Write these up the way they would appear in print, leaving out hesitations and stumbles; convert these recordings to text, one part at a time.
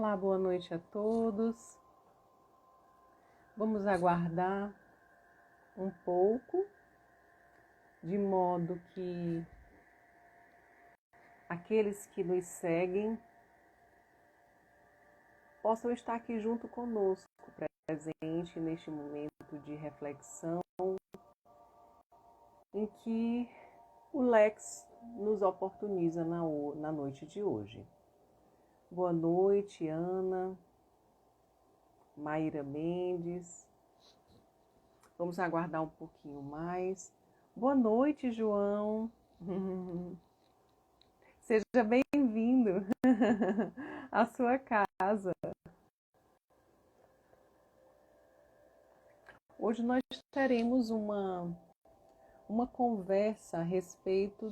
Olá, boa noite a todos. Vamos aguardar um pouco, de modo que aqueles que nos seguem possam estar aqui junto conosco, presente neste momento de reflexão, em que o Lex nos oportuniza na noite de hoje. Boa noite, Ana, Maíra Mendes. Vamos aguardar um pouquinho mais. Boa noite, João. Seja bem-vindo à sua casa. Hoje nós teremos uma conversa a respeito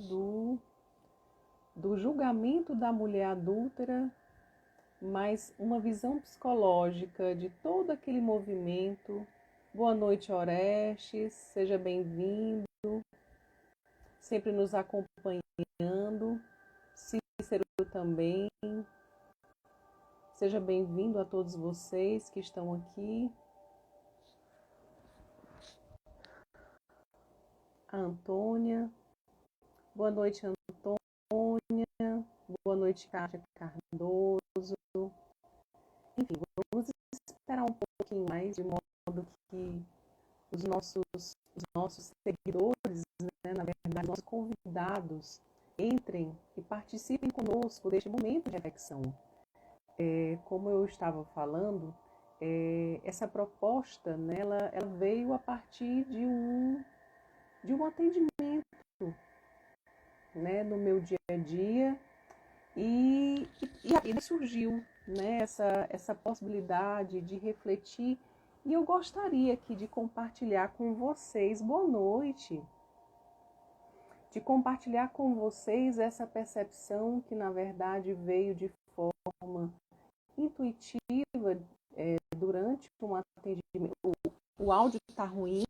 do julgamento da mulher adúltera, mas uma visão psicológica de todo aquele movimento. Boa noite, Orestes, seja bem-vindo, sempre nos acompanhando. Cícero também, seja bem-vindo a todos vocês que estão aqui. A Antônia, boa noite, Antônia, boa noite, Kátia Cardoso. Enfim, vamos esperar um pouquinho mais, de modo que os nossos seguidores, né, na verdade, nossos convidados, entrem e participem conosco deste momento de reflexão. Como eu estava falando, essa proposta, né, ela veio a partir de um atendimento, né, no meu dia a dia, e surgiu, né, essa possibilidade de refletir, e eu gostaria aqui de compartilhar com vocês, boa noite, de compartilhar com vocês essa percepção que na verdade veio de forma intuitiva durante um atendimento. O áudio está ruim,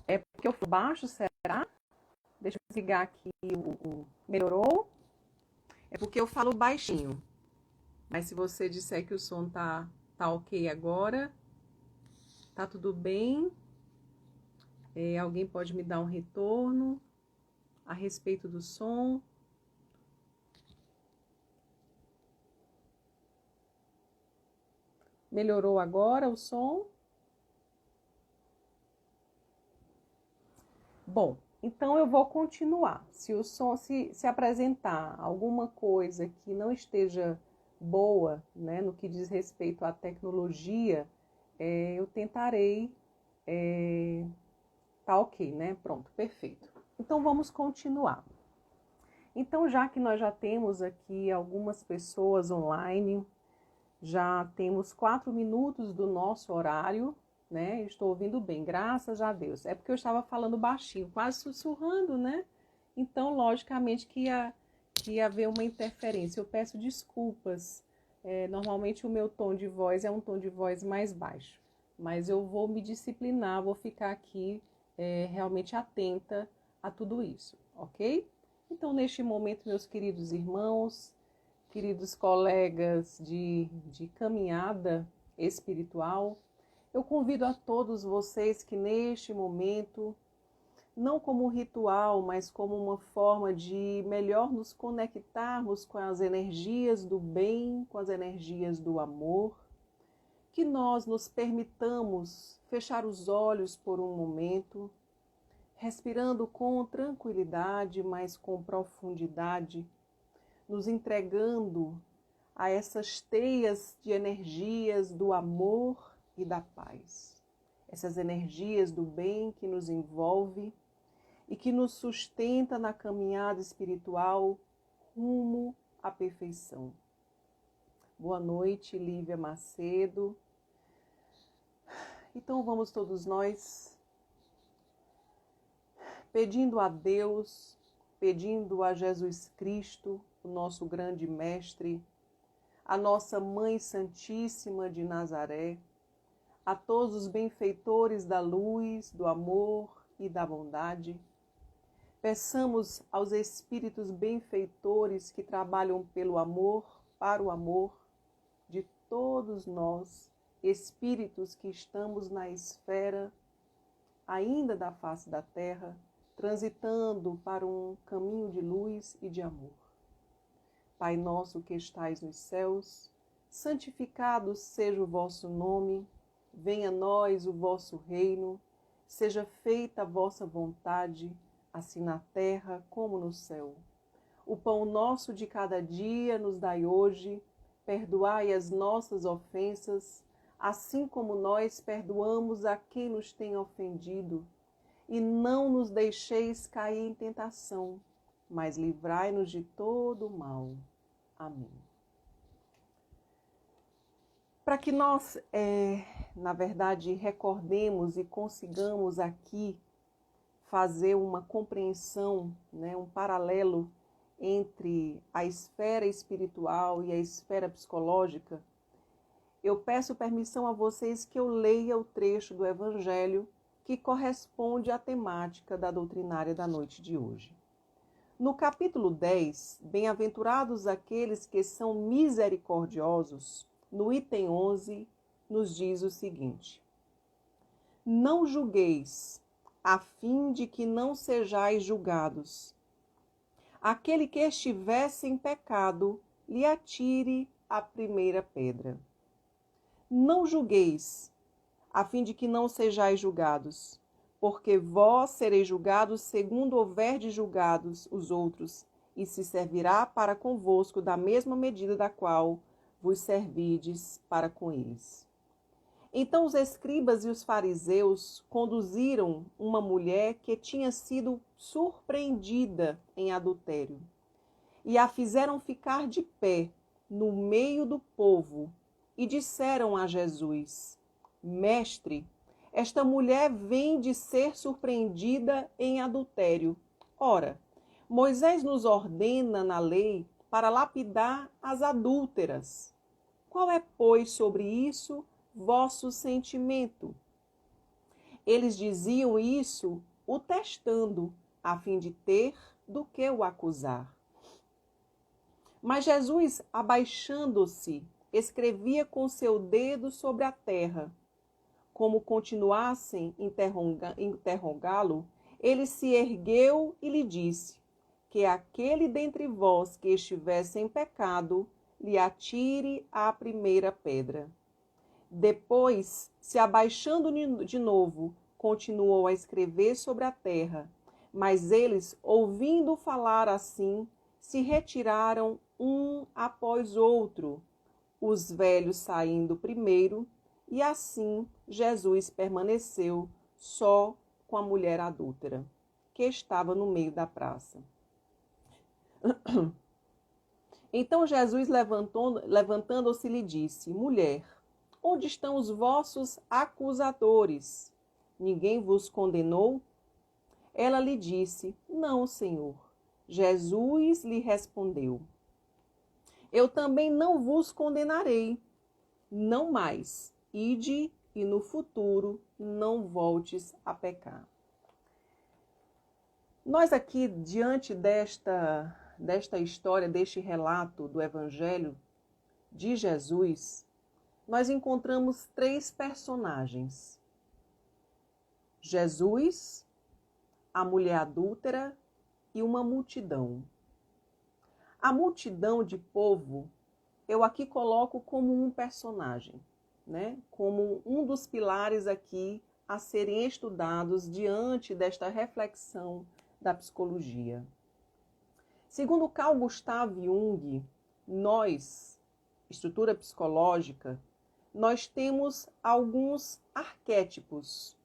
é porque eu fui baixo, será? Deixa eu desligar aqui. Melhorou? É porque eu falo baixinho. Mas se você disser que o som tá ok agora, tá tudo bem. Alguém pode me dar um retorno a respeito do som? Melhorou agora o som? Bom, então eu vou continuar. Se o som se apresentar alguma coisa que não esteja boa, né, no que diz respeito à tecnologia, eu tentarei. Tá ok, né? Pronto, perfeito. Então vamos continuar. Então, já que nós já temos aqui algumas pessoas online, já temos 4 minutos do nosso horário, né? Estou ouvindo bem, graças a Deus. É porque eu estava falando baixinho, quase sussurrando, né? Então, logicamente que ia haver uma interferência. Eu peço desculpas. Normalmente o meu tom de voz é um tom de voz mais baixo, mas eu vou me disciplinar, vou ficar aqui realmente atenta a tudo isso, ok? Então, neste momento, meus queridos irmãos, queridos colegas de caminhada espiritual, eu convido a todos vocês que neste momento, não como um ritual, mas como uma forma de melhor nos conectarmos com as energias do bem, com as energias do amor, que nós nos permitamos fechar os olhos por um momento, respirando com tranquilidade, mas com profundidade, nos entregando a essas teias de energias do amor e da paz. Essas energias do bem que nos envolve e que nos sustenta na caminhada espiritual rumo à perfeição. Boa noite, Lívia Macedo. Então vamos todos nós pedindo a Deus, pedindo a Jesus Cristo, o nosso grande mestre, a nossa Mãe Santíssima de Nazaré, a todos os benfeitores da luz, do amor e da bondade. Peçamos aos espíritos benfeitores que trabalham pelo amor, para o amor, de todos nós, espíritos que estamos na esfera ainda da face da terra, transitando para um caminho de luz e de amor. Pai nosso que estais nos céus, santificado seja o vosso nome, venha a nós o vosso reino, seja feita a vossa vontade, assim na terra como no céu. O pão nosso de cada dia nos dai hoje, perdoai as nossas ofensas, assim como nós perdoamos a quem nos tem ofendido. E não nos deixeis cair em tentação, mas livrai-nos de todo o mal. Amém. Para que nós, na verdade, recordemos e consigamos aqui fazer uma compreensão, né, um paralelo entre a esfera espiritual e a esfera psicológica, eu peço permissão a vocês que eu leia o trecho do Evangelho que corresponde à temática da doutrinária da noite de hoje. No capítulo 10, Bem-aventurados aqueles que são misericordiosos, no item 11, nos diz o seguinte: Não julgueis, a fim de que não sejais julgados. Aquele que estiver sem pecado, lhe atire a primeira pedra. Não julgueis, a fim de que não sejais julgados, porque vós sereis julgados segundo houverdes julgados os outros, e se servirá para convosco da mesma medida da qual vos servides para com eles. Então os escribas e os fariseus conduziram uma mulher que tinha sido surpreendida em adultério e a fizeram ficar de pé no meio do povo e disseram a Jesus: Mestre, esta mulher vem de ser surpreendida em adultério. Ora, Moisés nos ordena na lei para lapidar as adúlteras. Qual é, pois, sobre isso vosso sentimento? Eles diziam isso o testando, a fim de ter do que o acusar. Mas Jesus, abaixando-se, escrevia com seu dedo sobre a terra. Como continuassem interrogá-lo, ele se ergueu e lhe disse: Que aquele dentre vós que estiver sem pecado, lhe atire a primeira pedra. Depois, se abaixando de novo, continuou a escrever sobre a terra. Mas eles, ouvindo falar assim, se retiraram um após outro, os velhos saindo primeiro, e assim Jesus permaneceu só com a mulher adúltera, que estava no meio da praça. Então Jesus, levantando-se, lhe disse: Mulher, onde estão os vossos acusadores? Ninguém vos condenou? Ela lhe disse: Não, Senhor. Jesus lhe respondeu: Eu também não vos condenarei. Não mais. Ide e no futuro não voltes a pecar. Nós aqui, diante desta história, deste relato do Evangelho de Jesus, nós encontramos três personagens: Jesus, a mulher adúltera e uma multidão. A multidão de povo, eu aqui coloco como um personagem, né? Como um dos pilares aqui a serem estudados diante desta reflexão da psicologia. Segundo Carl Gustav Jung, nós, estrutura psicológica, nós temos alguns arquétipos.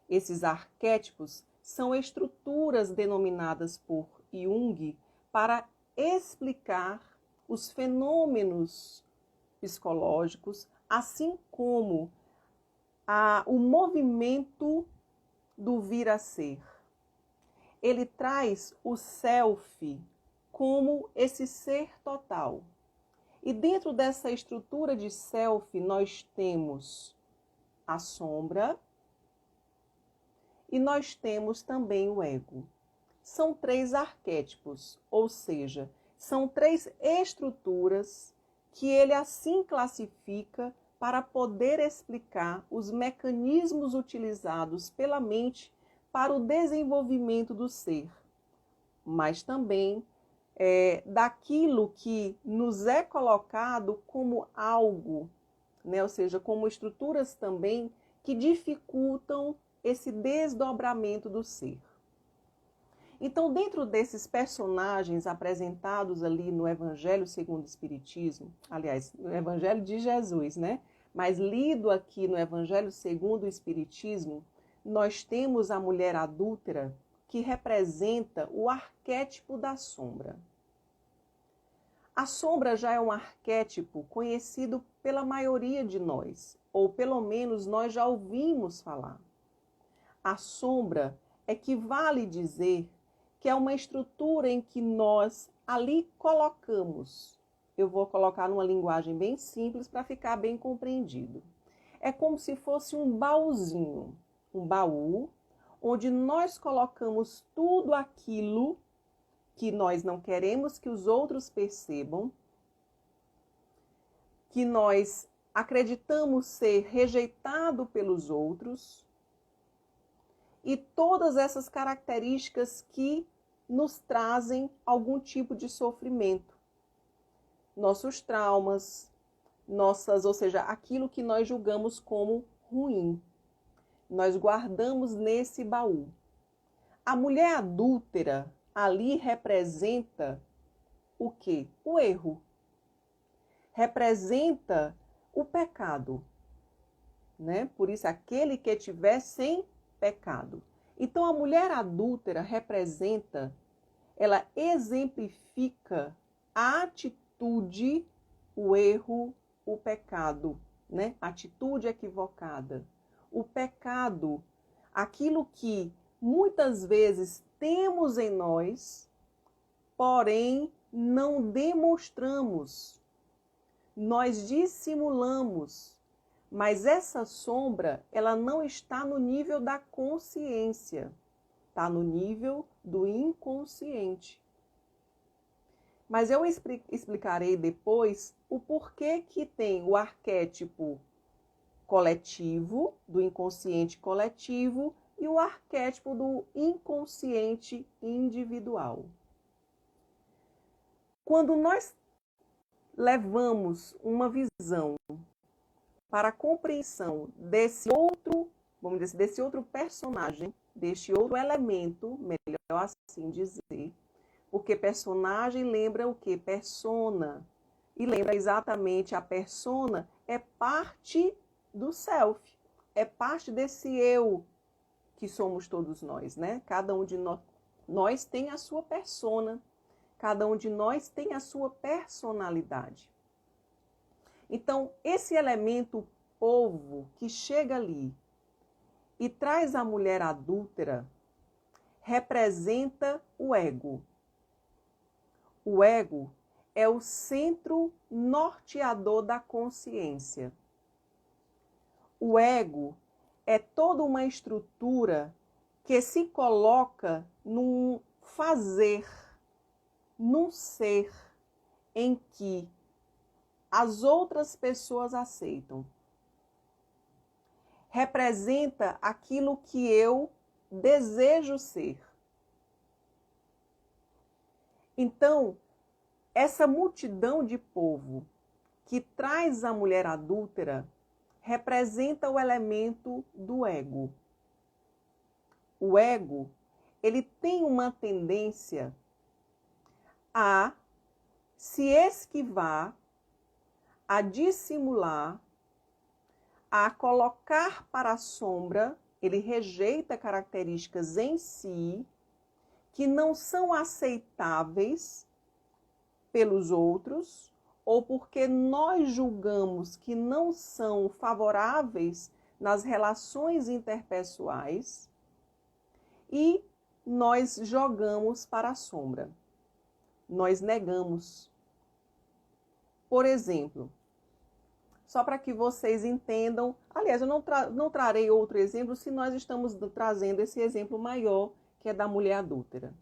Esses arquétipos são estruturas denominadas por Jung para explicar os fenômenos psicológicos, assim como o movimento do vir a ser. Ele traz o self como esse ser total. E dentro dessa estrutura de self, nós temos a sombra e nós temos também o ego. São três arquétipos, ou seja, são três estruturas que ele assim classifica para poder explicar os mecanismos utilizados pela mente para o desenvolvimento do ser, mas também daquilo que nos é colocado como algo, né? Ou seja, como estruturas também que dificultam esse desdobramento do ser. Então, dentro desses personagens apresentados ali no Evangelho segundo o Espiritismo, aliás, no Evangelho de Jesus, né? Mas lido aqui no Evangelho segundo o Espiritismo, nós temos a mulher adúltera, que representa o arquétipo da sombra. A sombra já é um arquétipo conhecido pela maioria de nós, ou pelo menos nós já ouvimos falar. A sombra equivale dizer que é uma estrutura em que nós ali colocamos. Eu vou colocar numa linguagem bem simples para ficar bem compreendido. É como se fosse um baúzinho, um baú, onde nós colocamos tudo aquilo que nós não queremos que os outros percebam, que nós acreditamos ser rejeitado pelos outros, e todas essas características que nos trazem algum tipo de sofrimento. Nossos traumas, ou seja, aquilo que nós julgamos como ruim. Nós guardamos nesse baú. A mulher adúltera ali representa o quê? O erro. Representa o pecado, né? Por isso, aquele que estiver sem pecado. Então, a mulher adúltera representa, ela exemplifica a atitude, o erro, o pecado, né? A atitude equivocada. O pecado, aquilo que muitas vezes temos em nós, porém não demonstramos. Nós dissimulamos. Mas essa sombra, ela não está no nível da consciência, está no nível do inconsciente. Mas eu explicarei depois o porquê que tem o arquétipo coletivo, do inconsciente coletivo, e o arquétipo do inconsciente individual. Quando nós levamos uma visão para a compreensão desse outro, vamos dizer, desse outro personagem, deste outro elemento, melhor assim dizer, porque personagem lembra o quê? Persona. E lembra exatamente, a persona é parte do self, é parte desse eu que somos todos nós, né? Cada um de nós tem a sua persona, cada um de nós tem a sua personalidade. Então, esse elemento povo que chega ali e traz a mulher adúltera representa o ego. O ego é o centro norteador da consciência. O ego é toda uma estrutura que se coloca num fazer, num ser em que as outras pessoas aceitam. Representa aquilo que eu desejo ser. Então, essa multidão de povo que traz a mulher adúltera representa o elemento do ego. O ego, ele tem uma tendência a se esquivar, a dissimular, a colocar para a sombra, ele rejeita características em si que não são aceitáveis pelos outros, ou porque nós julgamos que não são favoráveis nas relações interpessoais, e nós jogamos para a sombra. Nós negamos. Por exemplo, só para que vocês entendam, aliás, eu não trarei outro exemplo se nós estamos trazendo esse exemplo maior, que é da mulher adúltera.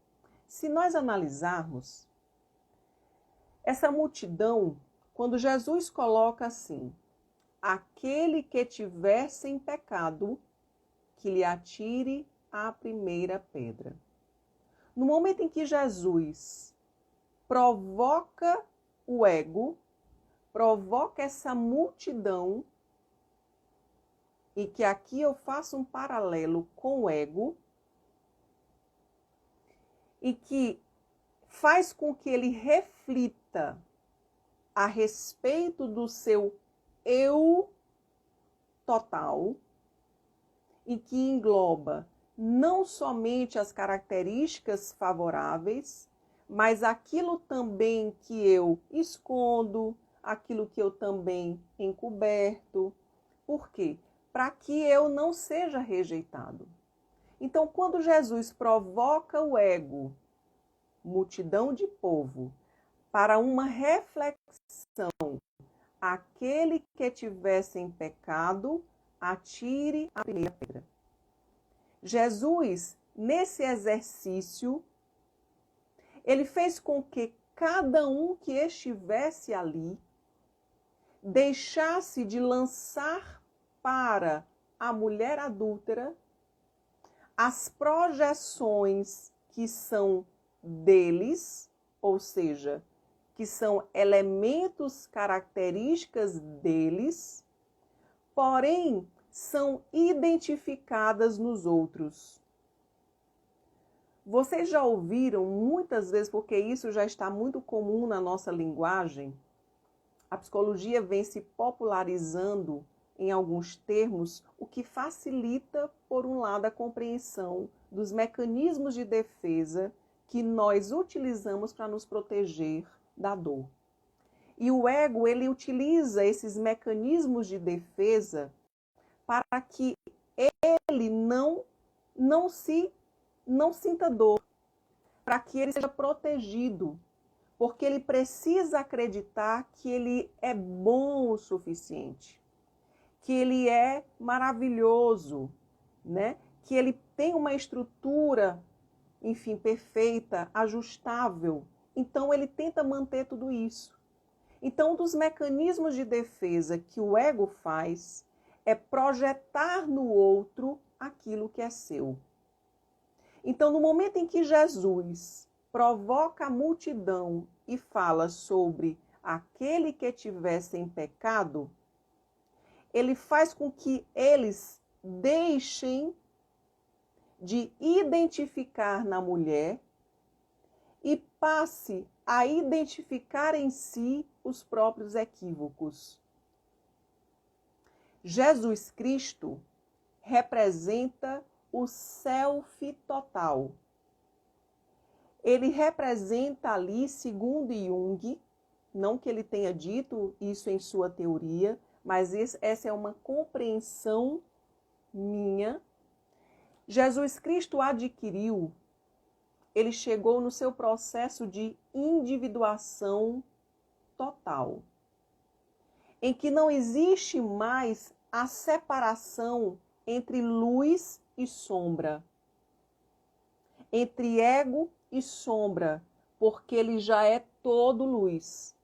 Se nós analisarmos, essa multidão Quando Jesus coloca assim: aquele que tiver sem pecado, que lhe atire a primeira pedra. No momento em que Jesus provoca o ego, provoca essa multidão, e que aqui eu faço um paralelo com o ego, e que faz com que ele reflita a respeito do seu eu total, e que engloba não somente as características favoráveis, mas aquilo também que eu escondo, aquilo que eu também encoberto. Por quê? Para que eu não seja rejeitado. Então, quando Jesus provoca o ego, multidão de povo, para uma reflexão, aquele que tivesse em pecado, atire a primeira pedra. Jesus, nesse exercício, ele fez com que cada um que estivesse ali deixasse de lançar para a mulher adúltera as projeções que são deles, ou seja, que são elementos, características deles, porém são identificadas nos outros. Vocês já ouviram muitas vezes, porque isso já está muito comum na nossa linguagem, a psicologia vem se popularizando em alguns termos, o que facilita, por um lado, a compreensão dos mecanismos de defesa que nós utilizamos para nos proteger da dor. E o ego, ele utiliza esses mecanismos de defesa para que ele não sinta dor, para que ele seja protegido, porque ele precisa acreditar que ele é bom o suficiente, que ele é maravilhoso, né? Que ele tem uma estrutura, enfim, perfeita, ajustável. Então, ele tenta manter tudo isso. Então, um dos mecanismos de defesa que o ego faz é projetar no outro aquilo que é seu. Então, no momento em que Jesus provoca a multidão e fala sobre aquele que tivesse em pecado, ele faz com que eles deixem de identificar na mulher e passe a identificar em si os próprios equívocos. Jesus Cristo representa o self total. Ele representa ali, segundo Jung, não que ele tenha dito isso em sua teoria, mas essa é uma compreensão minha. Jesus Cristo adquiriu, ele chegou no seu processo de individuação total, em que não existe mais a separação entre luz e sombra, entre ego e sombra, porque ele já é todo luz.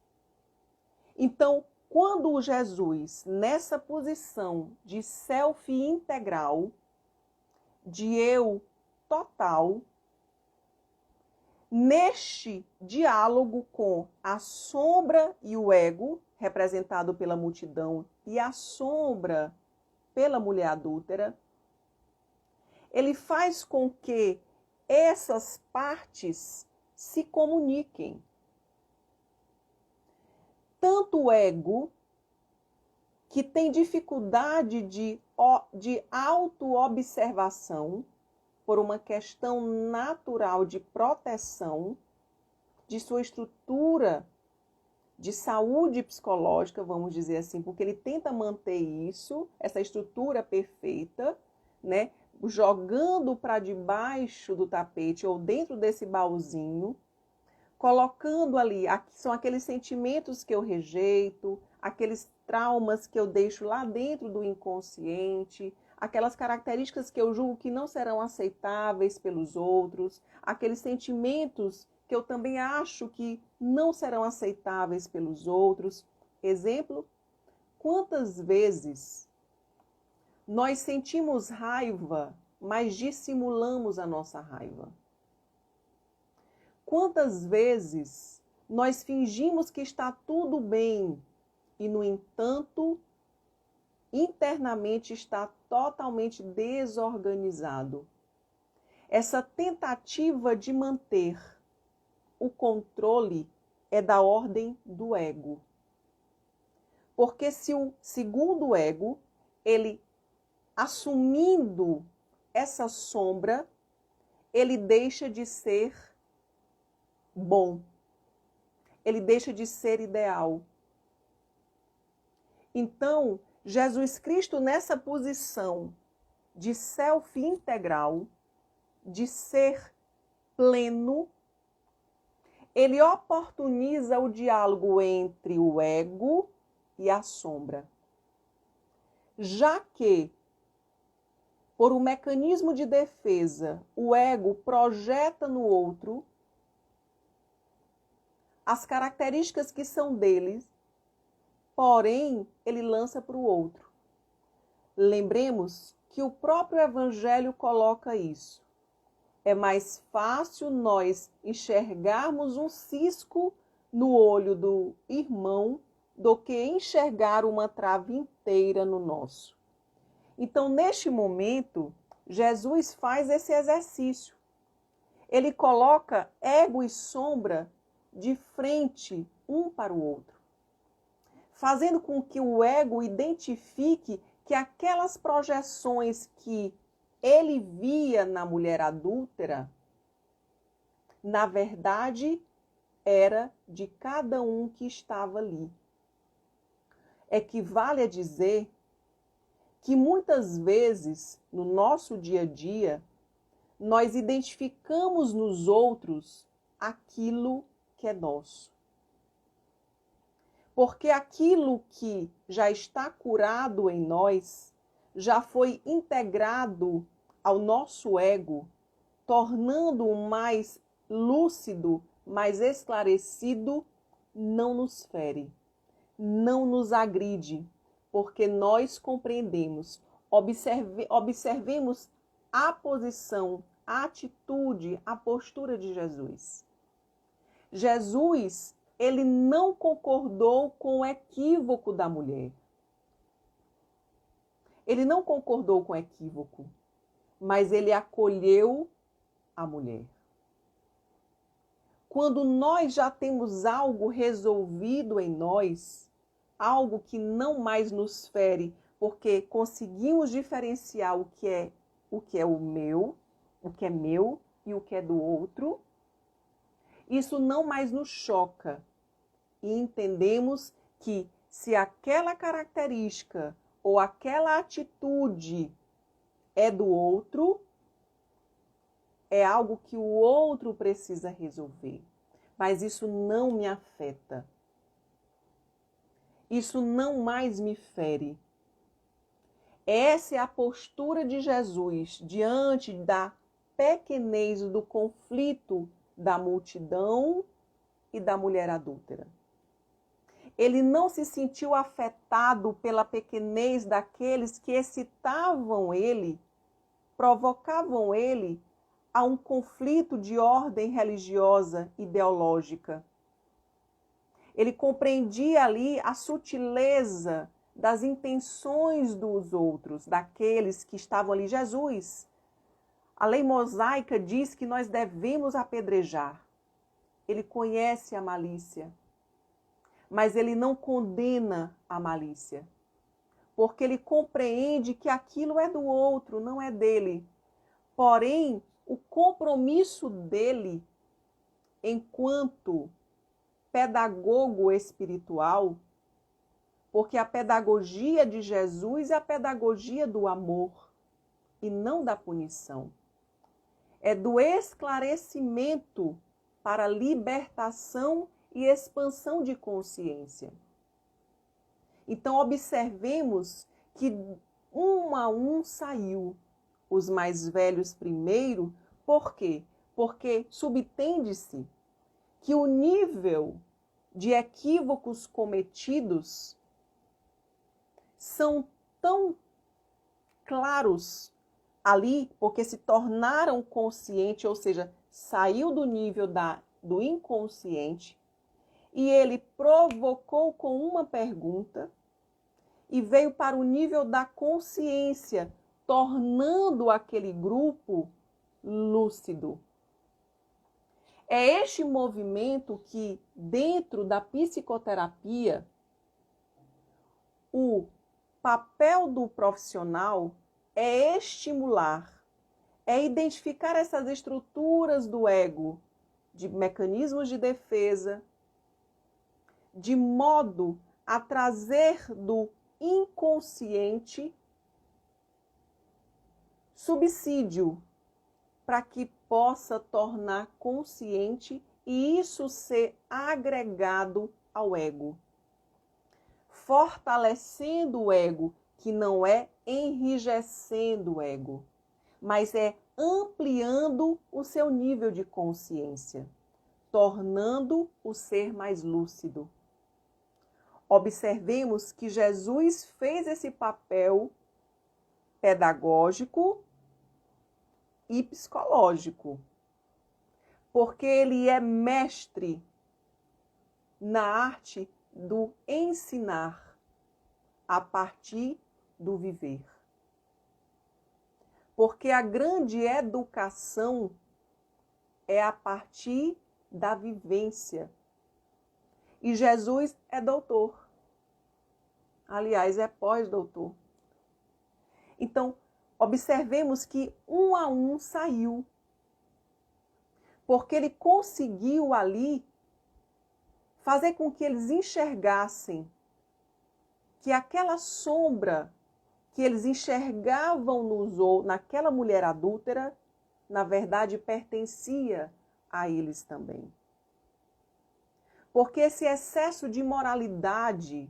Então, quando Jesus, nessa posição de self integral, de eu total, neste diálogo com a sombra e o ego, representado pela multidão, e a sombra pela mulher adúltera, ele faz com que essas partes se comuniquem. Tanto o ego, que tem dificuldade de auto-observação, por uma questão natural de proteção, de sua estrutura de saúde psicológica, vamos dizer assim, porque ele tenta manter isso, essa estrutura perfeita, né, jogando para debaixo do tapete ou dentro desse baúzinho, colocando ali, são aqueles sentimentos que eu rejeito, aqueles traumas que eu deixo lá dentro do inconsciente, aquelas características que eu julgo que não serão aceitáveis pelos outros, aqueles sentimentos que eu também acho que não serão aceitáveis pelos outros, Exemplo, quantas vezes nós sentimos raiva, mas dissimulamos a nossa raiva? Quantas vezes nós fingimos que está tudo bem e, no entanto, internamente está totalmente desorganizado? Essa tentativa de manter o controle é da ordem do ego. Porque se o segundo ego, ele assumindo essa sombra, ele deixa de ser bom. Ele deixa de ser ideal. Então, Jesus Cristo, nessa posição de self integral, de ser pleno, ele oportuniza o diálogo entre o ego e a sombra. Já que, por um mecanismo de defesa, o ego projeta no outro as características que são dele, porém, ele lança para o outro. Lembremos que o próprio Evangelho coloca isso. É mais fácil nós enxergarmos um cisco no olho do irmão do que enxergar uma trave inteira no nosso. Então, neste momento, Jesus faz esse exercício. Ele coloca ego e sombra de frente um para o outro, fazendo com que o ego identifique que aquelas projeções que ele via na mulher adúltera, na verdade, era de cada um que estava ali. Equivale a dizer que muitas vezes, no nosso dia a dia, nós identificamos nos outros aquilo que é nosso. Porque aquilo que já está curado em nós, já foi integrado ao nosso ego, tornando-o mais lúcido, mais esclarecido, não nos fere, não nos agride, porque nós compreendemos, observemos a posição, a atitude, a postura de Jesus. Jesus, ele não concordou com o equívoco da mulher. Ele não concordou com o equívoco, mas ele acolheu a mulher. Quando nós já temos algo resolvido em nós, algo que não mais nos fere, porque conseguimos diferenciar o que é o meu, o que é meu e o que é do outro, isso não mais nos choca. E entendemos que se aquela característica ou aquela atitude é do outro, é algo que o outro precisa resolver. Mas isso não me afeta. Isso não mais me fere. Essa é a postura de Jesus diante da pequenez do conflito da multidão e da mulher adúltera. Ele não se sentiu afetado pela pequenez daqueles que excitavam ele, provocavam ele a um conflito de ordem religiosa, ideológica. Ele compreendia ali a sutileza das intenções dos outros, daqueles que estavam ali. Jesus, a lei mosaica diz que nós devemos apedrejar. Ele conhece a malícia, mas ele não condena a malícia, porque ele compreende que aquilo é do outro, não é dele. Porém, o compromisso dele, enquanto pedagogo espiritual, porque a pedagogia de Jesus é a pedagogia do amor e não da punição. É do esclarecimento para libertação e expansão de consciência. Então, observemos que um a um saiu, os mais velhos primeiro. Por quê? Porque subtende-se que o nível de equívocos cometidos são tão claros ali, porque se tornaram conscientes, ou seja, saiu do nível do inconsciente, e ele provocou com uma pergunta e veio para o nível da consciência, tornando aquele grupo lúcido. É este movimento que, dentro da psicoterapia, o papel do profissional é estimular, é identificar essas estruturas do ego, de mecanismos de defesa, de modo a trazer do inconsciente subsídio para que possa tornar consciente e isso ser agregado ao ego, fortalecendo o ego, que não é enrijecendo o ego, mas é ampliando o seu nível de consciência, tornando o ser mais lúcido. Observemos que Jesus fez esse papel pedagógico e psicológico, porque ele é mestre na arte do ensinar a partir do viver. Porque a grande educação é a partir da vivência. E Jesus é doutor. Aliás, é pós-doutor. Então, observemos que um a um saiu. Porque ele conseguiu ali fazer com que eles enxergassem que aquela sombra que eles enxergavam naquela mulher adúltera, na verdade pertencia a eles também. Porque esse excesso de moralidade,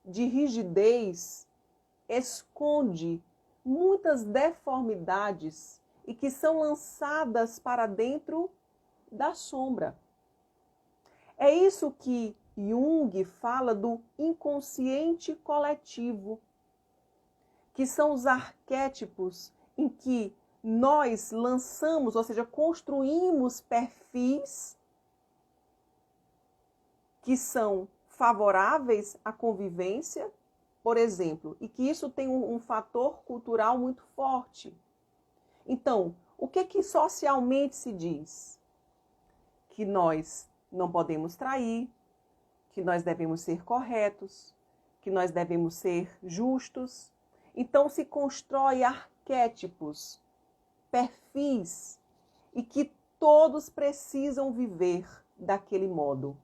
de rigidez, esconde muitas deformidades e que são lançadas para dentro da sombra. É isso que Jung fala do inconsciente coletivo, que são os arquétipos em que nós lançamos, ou seja, construímos perfis que são favoráveis à convivência, por exemplo, e que isso tem um fator cultural muito forte. Então, o que socialmente se diz? Que nós não podemos trair, que nós devemos ser corretos, que nós devemos ser justos. Então se constrói arquétipos, perfis, e que todos precisam viver daquele modo.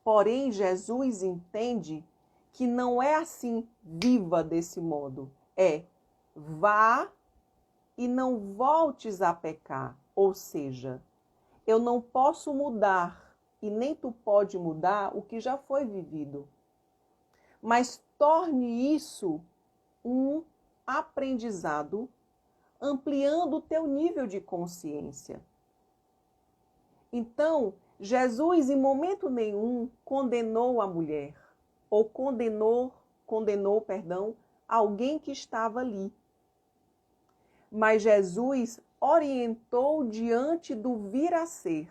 Porém, Jesus entende que não é assim, viva desse modo. É, vá e não voltes a pecar. Ou seja, eu não posso mudar, e nem tu pode mudar o que já foi vivido. Mas torne isso um aprendizado, ampliando o teu nível de consciência. Então, Jesus em momento nenhum condenou a mulher, ou condenou, alguém que estava ali. Mas Jesus orientou diante do vir a ser,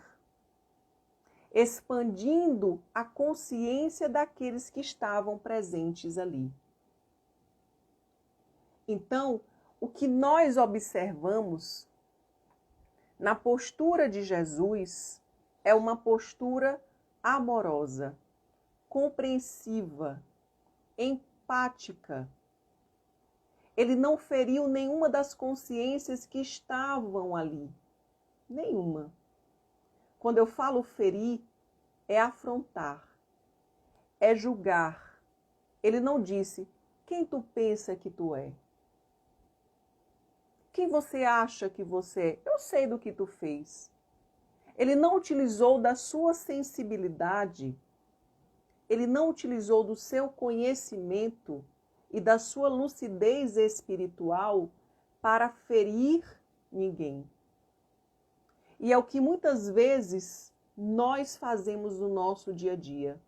expandindo a consciência daqueles que estavam presentes ali. Então, o que nós observamos na postura de Jesus é uma postura amorosa, compreensiva, empática. Ele não feriu nenhuma das consciências que estavam ali. Nenhuma. Quando eu falo ferir, é afrontar, é julgar. Ele não disse, quem tu pensa que tu é? Quem você acha que você é? Eu sei do que tu fez. Ele não utilizou da sua sensibilidade, ele não utilizou do seu conhecimento e da sua lucidez espiritual para ferir ninguém. E é o que muitas vezes nós fazemos no nosso dia a dia.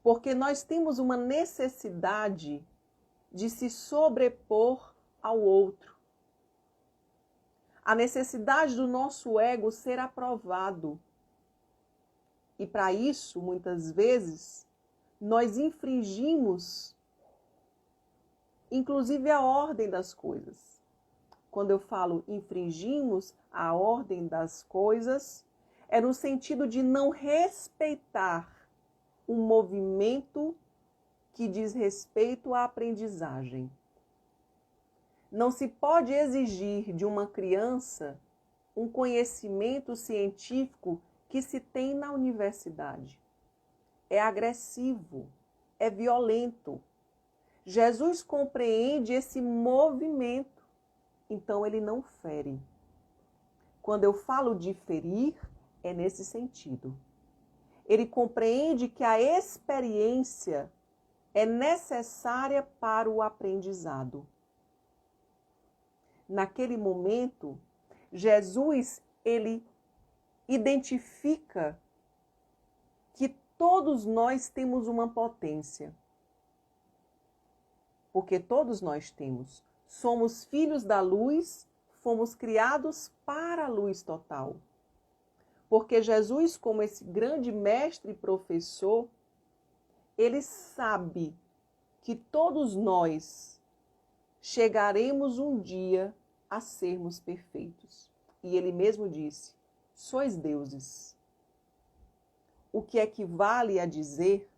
Porque nós temos uma necessidade de se sobrepor ao outro. A necessidade do nosso ego ser aprovado. E para isso, muitas vezes, nós infringimos, inclusive, a ordem das coisas. Quando eu falo infringimos a ordem das coisas, é no sentido de não respeitar um movimento que diz respeito à aprendizagem. Não se pode exigir de uma criança um conhecimento científico que se tem na universidade. É agressivo, é violento. Jesus compreende esse movimento, então ele não fere. Quando eu falo de ferir, é nesse sentido. Ele compreende que a experiência é necessária para o aprendizado. Naquele momento, Jesus, ele identifica que todos nós temos uma potência. Porque todos nós temos. Somos filhos da luz, fomos criados para a luz total. Porque Jesus, como esse grande mestre e professor, ele sabe que todos nós chegaremos um dia a sermos perfeitos. E ele mesmo disse, sois deuses. O que equivale a dizer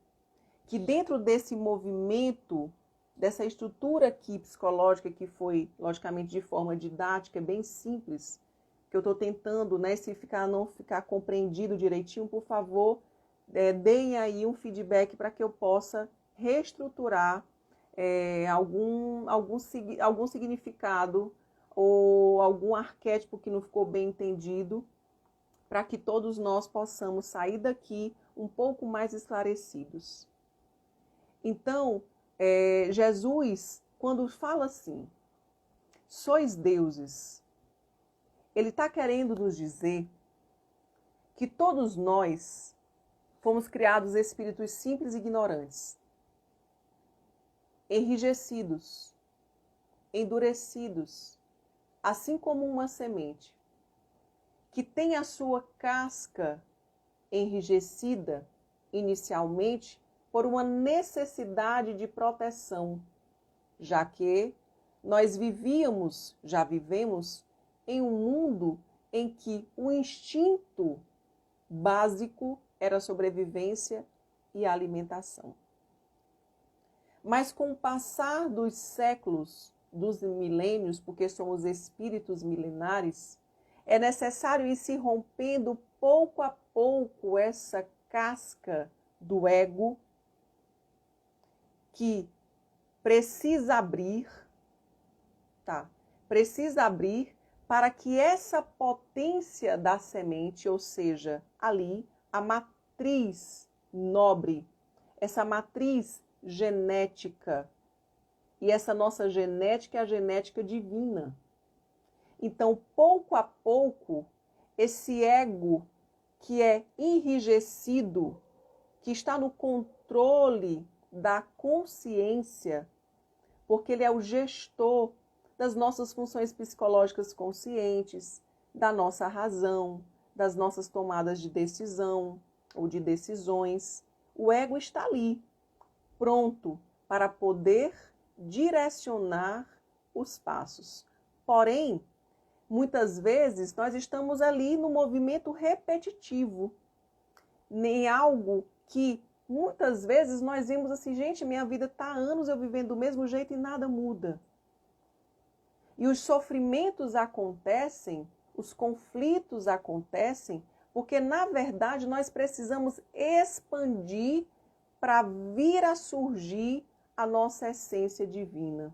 que dentro desse movimento, dessa estrutura aqui psicológica que foi, logicamente, de forma didática, bem simples, que eu estou tentando, né, se não ficar compreendido direitinho, por favor, deem aí um feedback para que eu possa reestruturar algum significado ou algum arquétipo que não ficou bem entendido, para que todos nós possamos sair daqui um pouco mais esclarecidos. Então, Jesus, quando fala assim, sois deuses, ele está querendo nos dizer que todos nós fomos criados espíritos simples e ignorantes, enrijecidos, endurecidos, assim como uma semente, que tem a sua casca enrijecida inicialmente por uma necessidade de proteção, já que nós já vivemos em um mundo em que o instinto básico era a sobrevivência e a alimentação. Mas com o passar dos séculos, dos milênios, porque somos espíritos milenares, é necessário ir se rompendo pouco a pouco essa casca do ego que precisa abrir, Precisa abrir para que essa potência da semente, ou seja, ali a matriz nobre, essa matriz genética, e essa nossa genética é a genética divina. Então, pouco a pouco, esse ego que é enrijecido, que está no controle da consciência, porque ele é o gestor das nossas funções psicológicas conscientes, da nossa razão, das nossas tomadas de decisão ou de decisões. O ego está ali, pronto para poder direcionar os passos. Porém, muitas vezes nós estamos ali no movimento repetitivo, em algo que muitas vezes nós vemos assim, gente, minha vida está há anos eu vivendo do mesmo jeito e nada muda. E os sofrimentos acontecem, os conflitos acontecem, porque na verdade nós precisamos expandir para vir a surgir a nossa essência divina.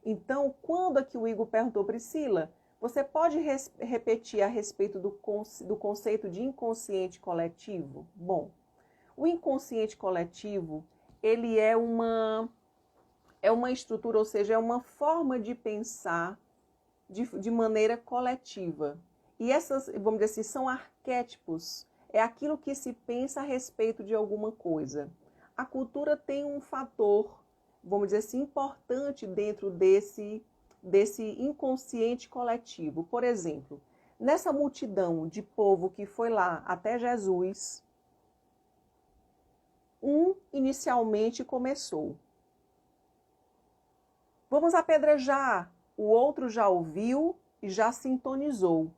Então, quando aqui o Igor perguntou, Priscila, você pode repetir a respeito do conceito de inconsciente coletivo? Bom, o inconsciente coletivo, ele é uma estrutura, ou seja, é uma forma de pensar de maneira coletiva. E essas, vamos dizer assim, são arquétipos. É aquilo que se pensa a respeito de alguma coisa. A cultura tem um fator, vamos dizer assim, importante dentro desse inconsciente coletivo. Por exemplo, nessa multidão de povo que foi lá até Jesus, inicialmente começou: vamos apedrejar. O outro já ouviu e já sintonizou.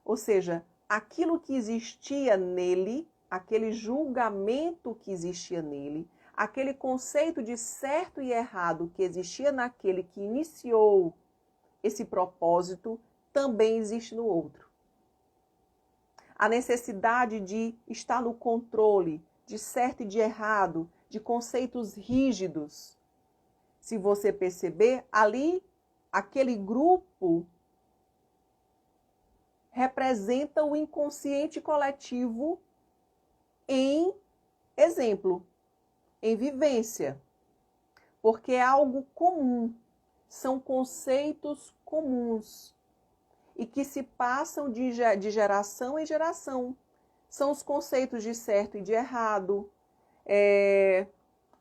Ou seja, aquilo que existia nele, aquele julgamento que existia nele, aquele conceito de certo e errado que existia naquele que iniciou esse propósito, também existe no outro. A necessidade de estar no controle de certo e de errado, de conceitos rígidos. Se você perceber, ali, aquele grupo representa o inconsciente coletivo em exemplo, em vivência, porque é algo comum, são conceitos comuns e que se passam de geração em geração. São os conceitos de certo e de errado.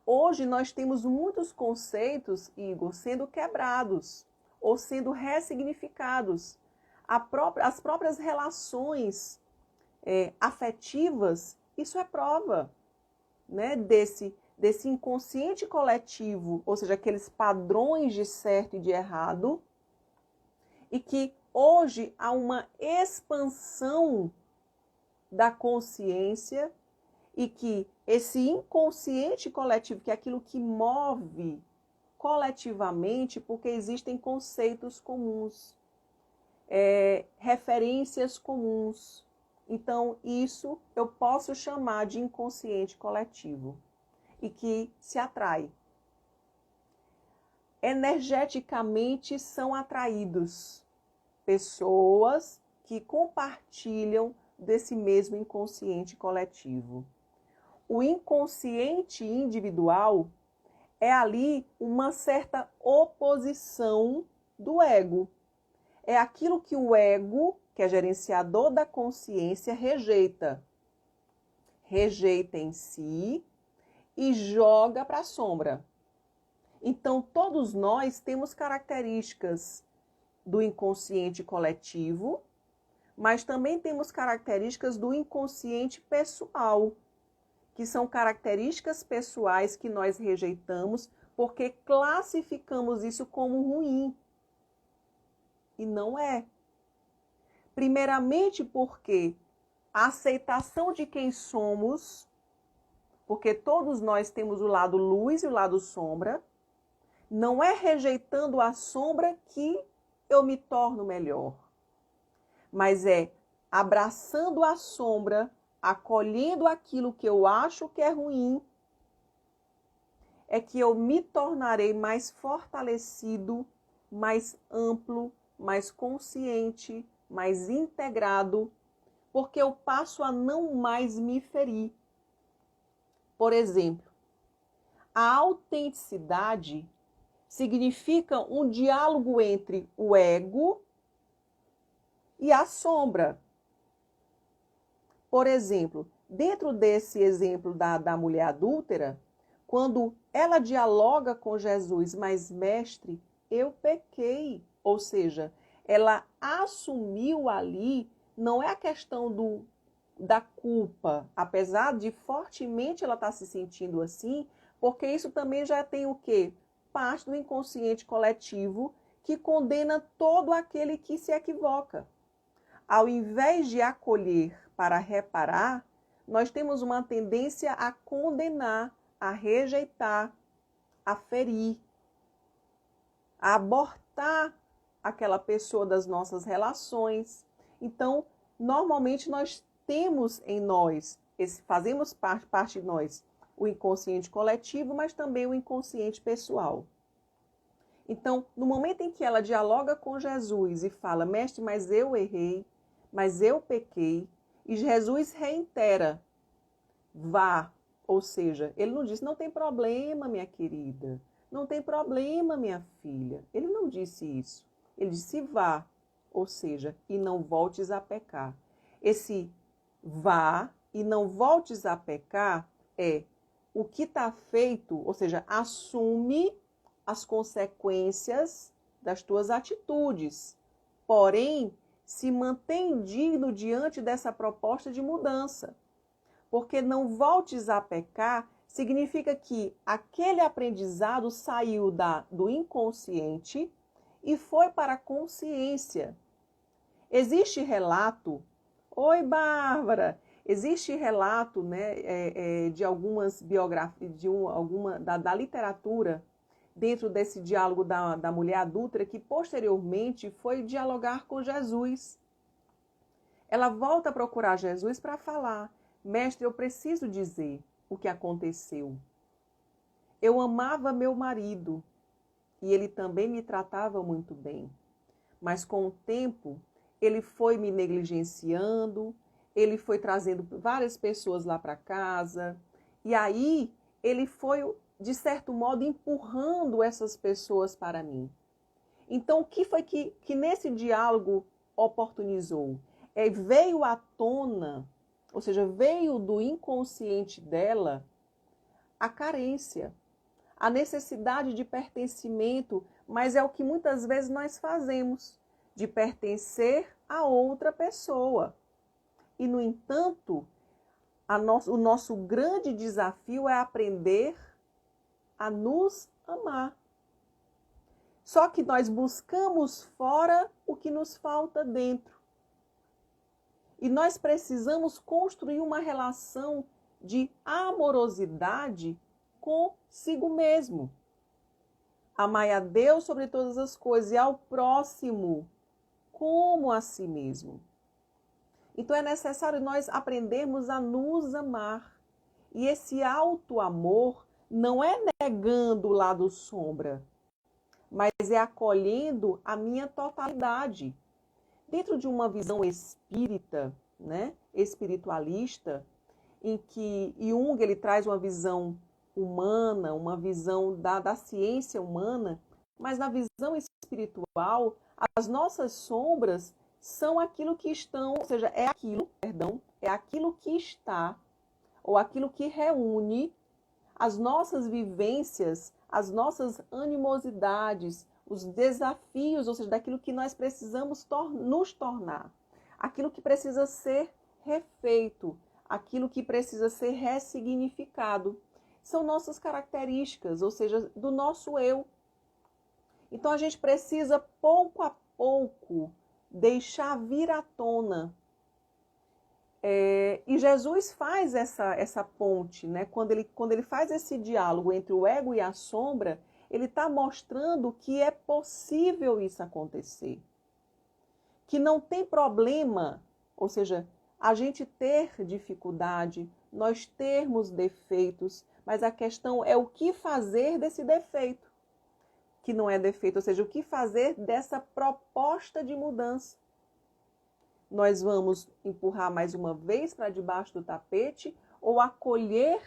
Hoje nós temos muitos conceitos, Igor, sendo quebrados ou sendo ressignificados. As próprias relações afetivas, isso é prova, né, desse inconsciente coletivo, ou seja, aqueles padrões de certo e de errado, e que hoje há uma expansão da consciência e que esse inconsciente coletivo, que é aquilo que move coletivamente, porque existem conceitos comuns, referências comuns. Então, isso eu posso chamar de inconsciente coletivo e que se atrai. Energeticamente são atraídos pessoas que compartilham desse mesmo inconsciente coletivo. O inconsciente individual é ali uma certa oposição do ego. É aquilo que o ego, que é gerenciador da consciência, rejeita. Rejeita em si e joga para a sombra. Então, todos nós temos características do inconsciente coletivo, mas também temos características do inconsciente pessoal, que são características pessoais que nós rejeitamos porque classificamos isso como ruim. E não é. Primeiramente porque a aceitação de quem somos, porque todos nós temos o lado luz e o lado sombra, não é rejeitando a sombra que eu me torno melhor, mas é abraçando a sombra, acolhendo aquilo que eu acho que é ruim, é que eu me tornarei mais fortalecido, mais amplo, mais consciente, mais integrado, porque eu passo a não mais me ferir. Por exemplo, a autenticidade significa um diálogo entre o ego e a sombra. Por exemplo, dentro desse exemplo da mulher adúltera, quando ela dialoga com Jesus, mas mestre, eu pequei, ou seja, ela assumiu ali, não é a questão da culpa, apesar de fortemente ela estar se sentindo assim, porque isso também já tem o quê? Parte do inconsciente coletivo que condena todo aquele que se equivoca. Ao invés de acolher para reparar, nós temos uma tendência a condenar, a rejeitar, a ferir, a abortar aquela pessoa das nossas relações. Então, normalmente nós temos em nós, fazemos parte de nós, o inconsciente coletivo, mas também o inconsciente pessoal. Então, no momento em que ela dialoga com Jesus e fala, mestre, mas eu errei, mas eu pequei, e Jesus reitera, vá, ou seja, ele não disse, não tem problema, minha querida, não tem problema, minha filha. Ele não disse isso. Ele disse, vá. ou seja, e não voltes a pecar. Esse vá e não voltes a pecar é o que está feito, ou seja, assume as consequências das tuas atitudes. Porém, se mantém digno diante dessa proposta de mudança. Porque não voltes a pecar significa que aquele aprendizado saiu do inconsciente e foi para a consciência. Existe relato, oi Bárbara, existe relato, né, de algumas biografias, da literatura, dentro desse diálogo da mulher adúltera, que posteriormente foi dialogar com Jesus. Ela volta a procurar Jesus para falar: mestre, eu preciso dizer o que aconteceu. Eu amava meu marido e ele também me tratava muito bem. Mas com o tempo, ele foi me negligenciando, ele foi trazendo várias pessoas lá para casa. E aí, ele foi, de certo modo, empurrando essas pessoas para mim. Então, o que foi que nesse diálogo oportunizou? Veio à tona, ou seja, veio do inconsciente dela a carência, a necessidade de pertencimento, mas é o que muitas vezes nós fazemos, de pertencer a outra pessoa. E, no entanto, o nosso grande desafio é aprender a nos amar. Só que nós buscamos fora o que nos falta dentro. E nós precisamos construir uma relação de amorosidade consigo mesmo. Amai a Deus sobre todas as coisas e ao próximo como a si mesmo. Então é necessário nós aprendermos a nos amar. E esse auto-amor não é negando o lado sombra, mas é acolhendo a minha totalidade. Dentro de uma visão espírita, né, espiritualista, em que Jung ele traz uma visão humana, uma visão da ciência humana, mas na visão espiritual, as nossas sombras são aquilo que estão, ou seja, é aquilo que está, ou aquilo que reúne as nossas vivências, as nossas animosidades, os desafios, ou seja, daquilo que nós precisamos nos tornar, aquilo que precisa ser refeito, aquilo que precisa ser ressignificado. São nossas características, ou seja, do nosso eu. Então a gente precisa, pouco a pouco, deixar vir à tona. E Jesus faz essa ponte, né? Quando ele faz esse diálogo entre o ego e a sombra, ele está mostrando que é possível isso acontecer. Que não tem problema, ou seja, a gente ter dificuldade, nós termos defeitos, mas a questão é o que fazer desse defeito, que não é defeito, ou seja, o que fazer dessa proposta de mudança. Nós vamos empurrar mais uma vez para debaixo do tapete ou acolher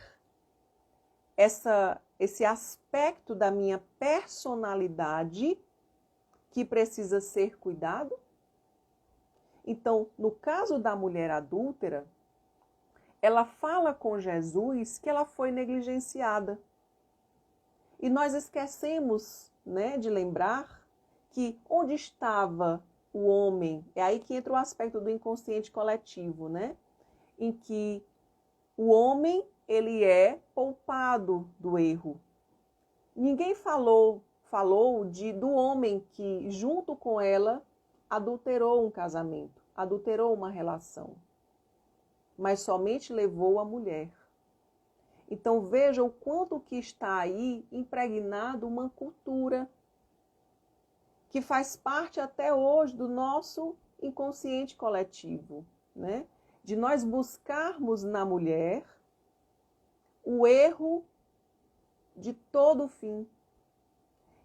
esse aspecto da minha personalidade que precisa ser cuidado? Então, no caso da mulher adúltera, ela fala com Jesus que ela foi negligenciada. E nós esquecemos, né, de lembrar que onde estava o homem, é aí que entra o aspecto do inconsciente coletivo, né? Em que o homem, ele é poupado do erro. Ninguém falou do homem que, junto com ela, adulterou um casamento, adulterou uma relação, mas somente levou a mulher. Então veja o quanto que está aí impregnado uma cultura que faz parte até hoje do nosso inconsciente coletivo, né? De nós buscarmos na mulher o erro de todo o fim.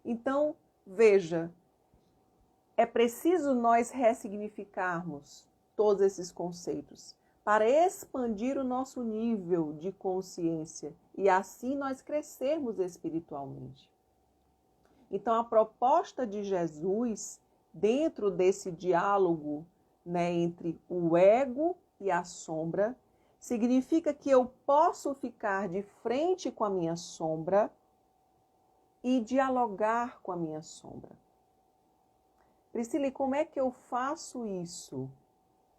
Então, veja, é preciso nós ressignificarmos todos esses conceitos para expandir o nosso nível de consciência e assim nós crescermos espiritualmente. Então, a proposta de Jesus dentro desse diálogo, né, entre o ego e a sombra, significa que eu posso ficar de frente com a minha sombra e dialogar com a minha sombra. Priscila, e como é que eu faço isso?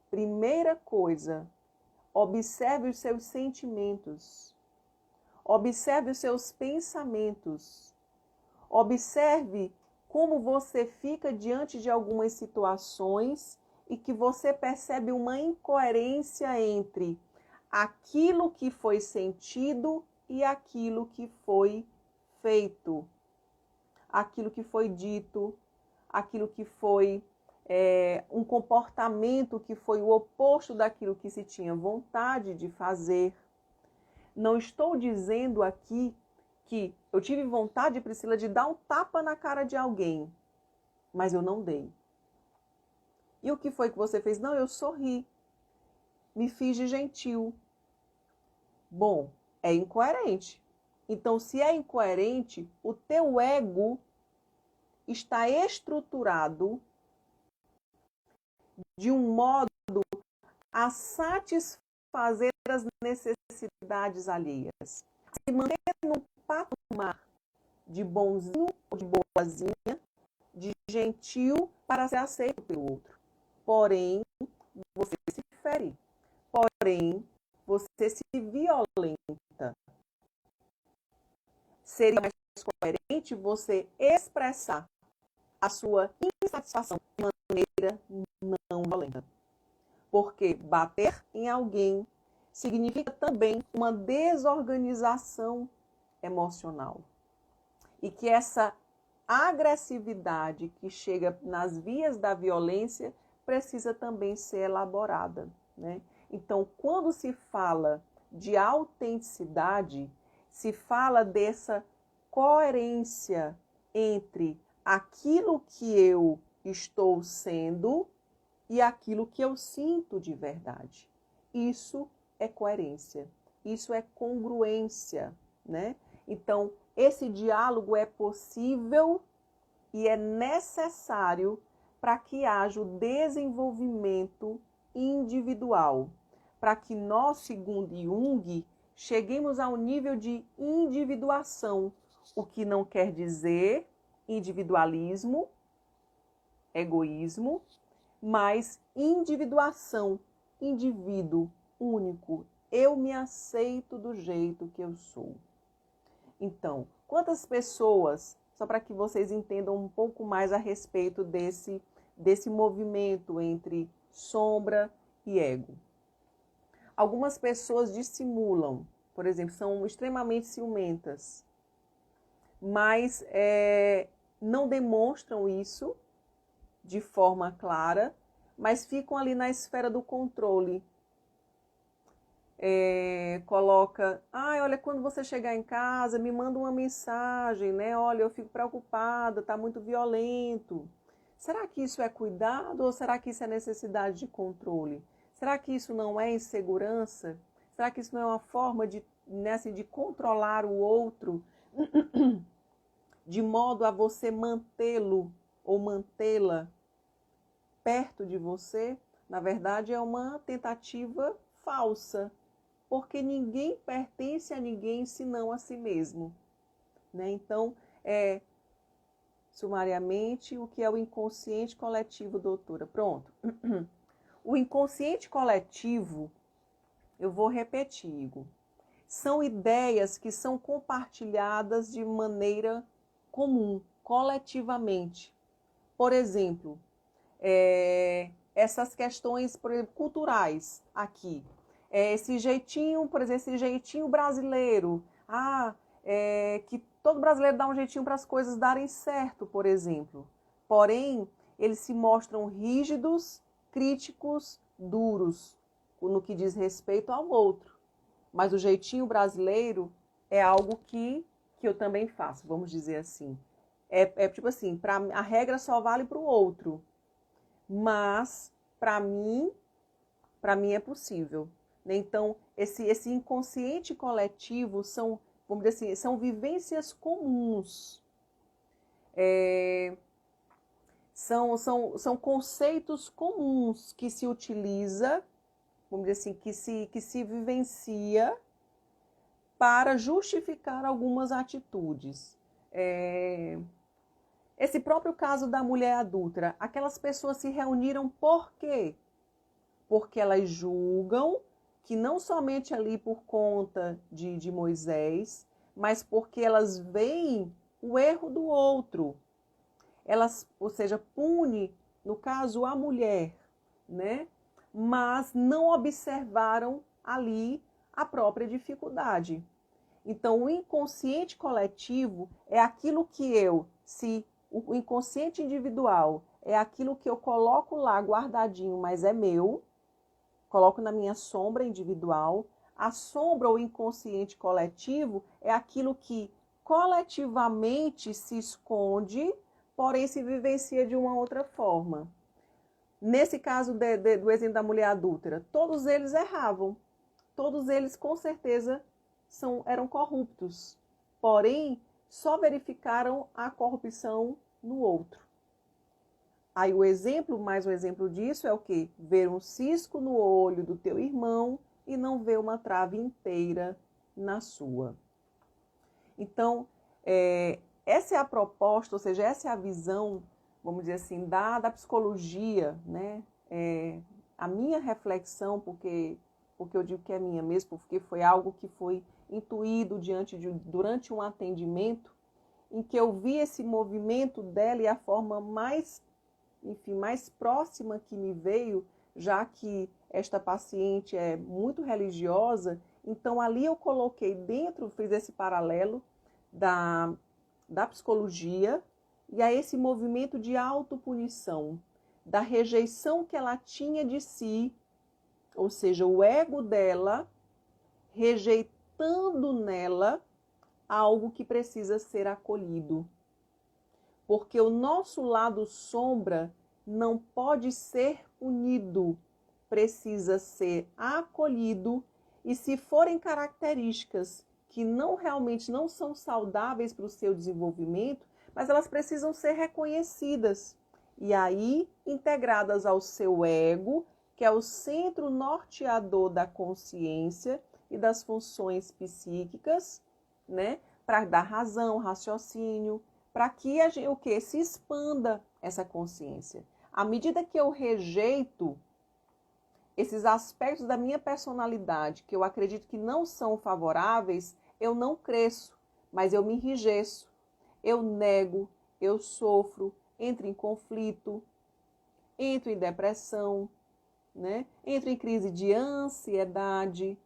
Primeira coisa, observe os seus sentimentos. Observe os seus pensamentos. Observe como você fica diante de algumas situações e que você percebe uma incoerência entre aquilo que foi sentido e aquilo que foi feito, aquilo que foi dito, aquilo que foi um comportamento que foi o oposto daquilo que se tinha vontade de fazer. Não estou dizendo aqui que eu tive vontade, Priscila, de dar um tapa na cara de alguém, mas eu não dei. E o que foi que você fez? Não, eu sorri, me fiz de gentil. Bom, é incoerente. Então, se é incoerente, o teu ego está estruturado de um modo a satisfazer as necessidades alheias. Se manter num patamar de bonzinho ou de boazinha, de gentil para ser aceito pelo outro. Porém, você se fere. Porém, você se violenta. Seria mais coerente você expressar a sua insatisfação de maneira não violenta. Porque bater em alguém significa também uma desorganização emocional. E que essa agressividade que chega nas vias da violência precisa também ser elaborada, né? Então, quando se fala de autenticidade, se fala dessa coerência entre aquilo que eu estou sendo e aquilo que eu sinto de verdade. Isso é coerência, isso é congruência, né? Então, esse diálogo é possível e é necessário para que haja o desenvolvimento individual, para que nós, segundo Jung, cheguemos ao nível de individuação, o que não quer dizer individualismo, egoísmo, mas individuação, indivíduo único. Eu me aceito do jeito que eu sou. Então, quantas pessoas, só para que vocês entendam um pouco mais a respeito desse movimento entre sombra e ego. Algumas pessoas dissimulam, por exemplo, são extremamente ciumentas, mas não demonstram isso de forma clara, mas ficam ali na esfera do controle. Coloca, olha, quando você chegar em casa, me manda uma mensagem, né? Olha, eu fico preocupada, tá muito violento. Será que isso é cuidado ou será que isso é necessidade de controle? Será que isso não é insegurança? Será que isso não é uma forma de, né, assim, de controlar o outro de modo a você mantê-lo ou mantê-la perto de você? Na verdade, é uma tentativa falsa, porque ninguém pertence a ninguém senão a si mesmo, né? Então, sumariamente, o que é o inconsciente coletivo, doutora? Pronto. O inconsciente coletivo, eu vou repetir, Igor, são ideias que são compartilhadas de maneira comum, coletivamente. Por exemplo, essas questões, por exemplo, culturais aqui. Esse jeitinho, por exemplo, esse jeitinho brasileiro. Que todo brasileiro dá um jeitinho para as coisas darem certo, por exemplo. Porém, eles se mostram rígidos, críticos, duros, no que diz respeito ao outro. Mas o jeitinho brasileiro é algo que eu também faço, vamos dizer assim. Tipo assim, a regra só vale para o outro. Mas, para mim é possível. Então, esse inconsciente coletivo são, vamos dizer assim, são vivências comuns. São conceitos comuns que se utiliza, vamos dizer assim, que se vivencia para justificar algumas atitudes. Esse próprio caso da mulher adúltera, aquelas pessoas se reuniram por quê? Porque elas julgam que não somente ali por conta de Moisés, mas porque elas veem o erro do outro. Elas, ou seja, pune, no caso, a mulher, né? Mas não observaram ali a própria dificuldade. Então, o inconsciente coletivo é aquilo que o inconsciente individual é aquilo que eu coloco lá guardadinho, mas é meu, coloco na minha sombra individual. A sombra ou inconsciente coletivo é aquilo que coletivamente se esconde, porém se vivencia de uma outra forma. Nesse caso do exemplo da mulher adúltera, todos eles erravam. Todos eles, com certeza, eram corruptos. Porém, só verificaram a corrupção no outro. Aí mais um exemplo disso é o quê? Ver um cisco no olho do teu irmão e não ver uma trave inteira na sua. Então, essa é a proposta, ou seja, essa é a visão, vamos dizer assim, da psicologia, né? A minha reflexão, porque eu digo que é minha mesmo, porque foi algo que foi intuído durante um atendimento, em que eu vi esse movimento dela e a forma mais próxima que me veio, já que esta paciente é muito religiosa, então ali eu coloquei fiz esse paralelo da psicologia e a esse movimento de autopunição, da rejeição que ela tinha de si, ou seja, o ego dela rejeitando nela algo que precisa ser acolhido. Porque o nosso lado sombra não pode ser punido, precisa ser acolhido, e se forem características que realmente não são saudáveis para o seu desenvolvimento, mas elas precisam ser reconhecidas. E aí, integradas ao seu ego, que é o centro norteador da consciência e das funções psíquicas, né? Para dar razão, raciocínio, para que se expanda essa consciência. À medida que eu rejeito esses aspectos da minha personalidade, que eu acredito que não são favoráveis, eu não cresço, mas eu me enrijeço, eu nego, eu sofro, entro em conflito, entro em depressão, né? Entro em crise de ansiedade.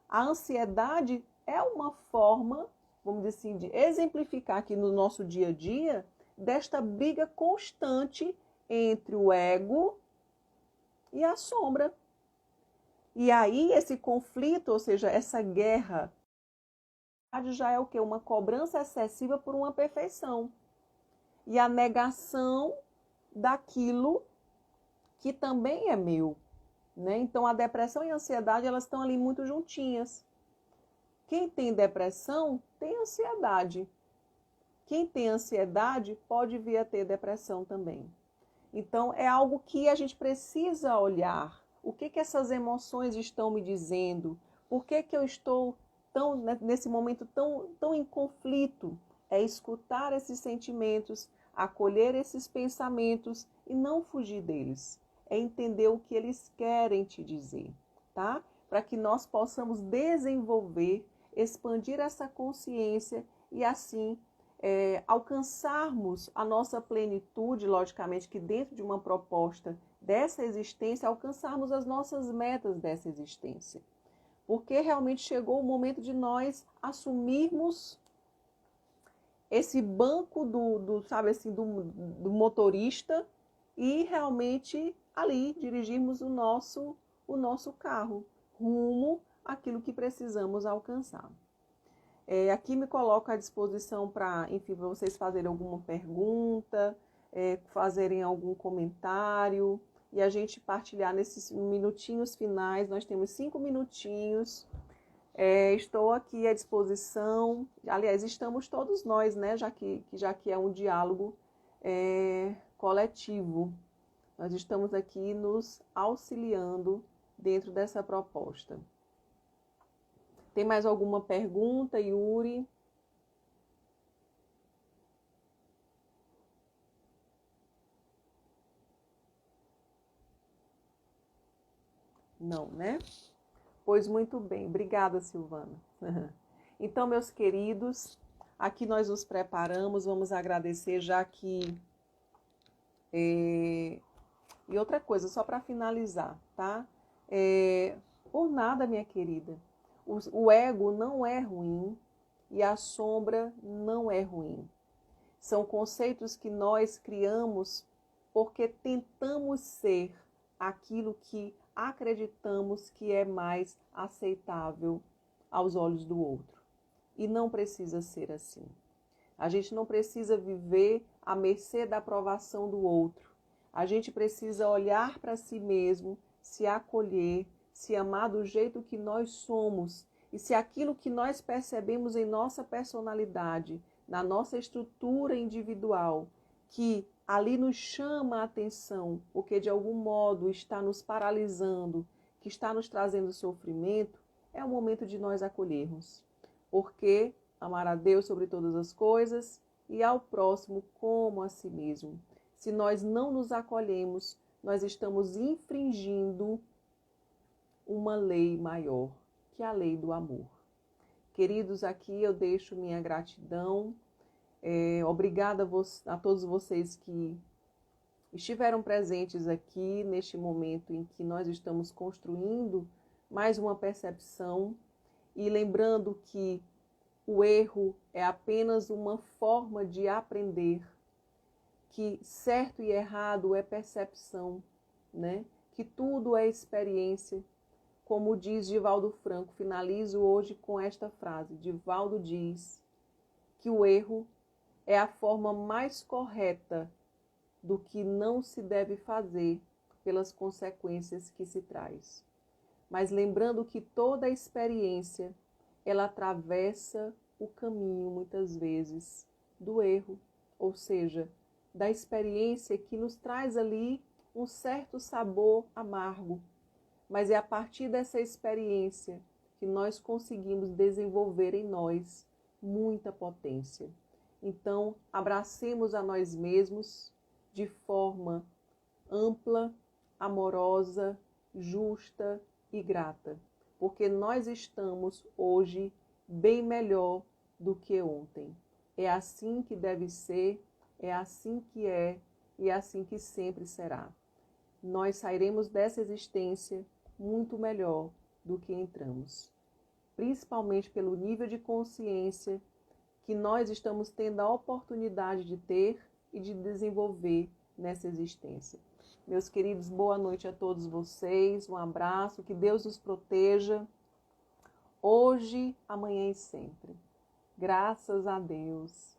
A ansiedade é uma forma, vamos dizer assim, de exemplificar aqui no nosso dia a dia, desta briga constante entre o ego e a sombra. E aí esse conflito, ou seja, essa guerra, já é o quê? Uma cobrança excessiva por uma perfeição. E a negação daquilo que também é meu, né? Então a depressão e a ansiedade, elas estão ali muito juntinhas. Quem tem depressão tem ansiedade. Quem tem ansiedade pode vir a ter depressão também. Então, é algo que a gente precisa olhar. O que essas emoções estão me dizendo? Por que eu estou nesse momento tão em conflito? É escutar esses sentimentos, acolher esses pensamentos e não fugir deles. É entender o que eles querem te dizer, tá? Para que nós possamos desenvolver, expandir essa consciência e assim alcançarmos a nossa plenitude, logicamente que dentro de uma proposta dessa existência, alcançarmos as nossas metas dessa existência. Porque realmente chegou o momento de nós assumirmos esse banco do motorista e realmente ali dirigirmos o nosso carro rumo àquilo que precisamos alcançar. Aqui me coloco à disposição para vocês fazerem alguma pergunta, fazerem algum comentário e a gente partilhar nesses minutinhos finais. Nós temos 5 minutinhos. Estou aqui à disposição. Aliás, estamos todos nós, né? Já que é um diálogo coletivo. Nós estamos aqui nos auxiliando dentro dessa proposta. Tem mais alguma pergunta, Yuri? Não, né? Pois muito bem. Obrigada, Silvana. Então, meus queridos, aqui nós nos preparamos, vamos agradecer, já que... E outra coisa, só para finalizar, tá? Por nada, minha querida, o ego não é ruim e a sombra não é ruim. São conceitos que nós criamos porque tentamos ser aquilo que acreditamos que é mais aceitável aos olhos do outro. E não precisa ser assim. A gente não precisa viver à mercê da aprovação do outro. A gente precisa olhar para si mesmo, se acolher, se amar do jeito que nós somos. E se aquilo que nós percebemos em nossa personalidade, na nossa estrutura individual, que ali nos chama a atenção, porque de algum modo está nos paralisando, que está nos trazendo sofrimento, é o momento de nós acolhermos. Porque amar a Deus sobre todas as coisas e ao próximo como a si mesmo. Se nós não nos acolhemos, nós estamos infringindo uma lei maior, que é a lei do amor. Queridos, aqui eu deixo minha gratidão. Obrigada a todos vocês que estiveram presentes aqui neste momento em que nós estamos construindo mais uma percepção e lembrando que o erro é apenas uma forma de aprender, que certo e errado é percepção, né? Que tudo é experiência. Como diz Divaldo Franco, finalizo hoje com esta frase. Divaldo diz que o erro é a forma mais correta do que não se deve fazer pelas consequências que se traz. Mas lembrando que toda a experiência, ela atravessa o caminho, muitas vezes, do erro, ou seja, da experiência que nos traz ali um certo sabor amargo. Mas é a partir dessa experiência que nós conseguimos desenvolver em nós muita potência. Então, abracemos a nós mesmos de forma ampla, amorosa, justa e grata, porque nós estamos hoje bem melhor do que ontem. É assim que deve ser, é assim que é e é assim que sempre será. Nós sairemos dessa existência muito melhor do que entramos, principalmente pelo nível de consciência que nós estamos tendo a oportunidade de ter e de desenvolver nessa existência. Meus queridos, boa noite a todos vocês, um abraço, que Deus nos proteja, hoje, amanhã e sempre. Graças a Deus.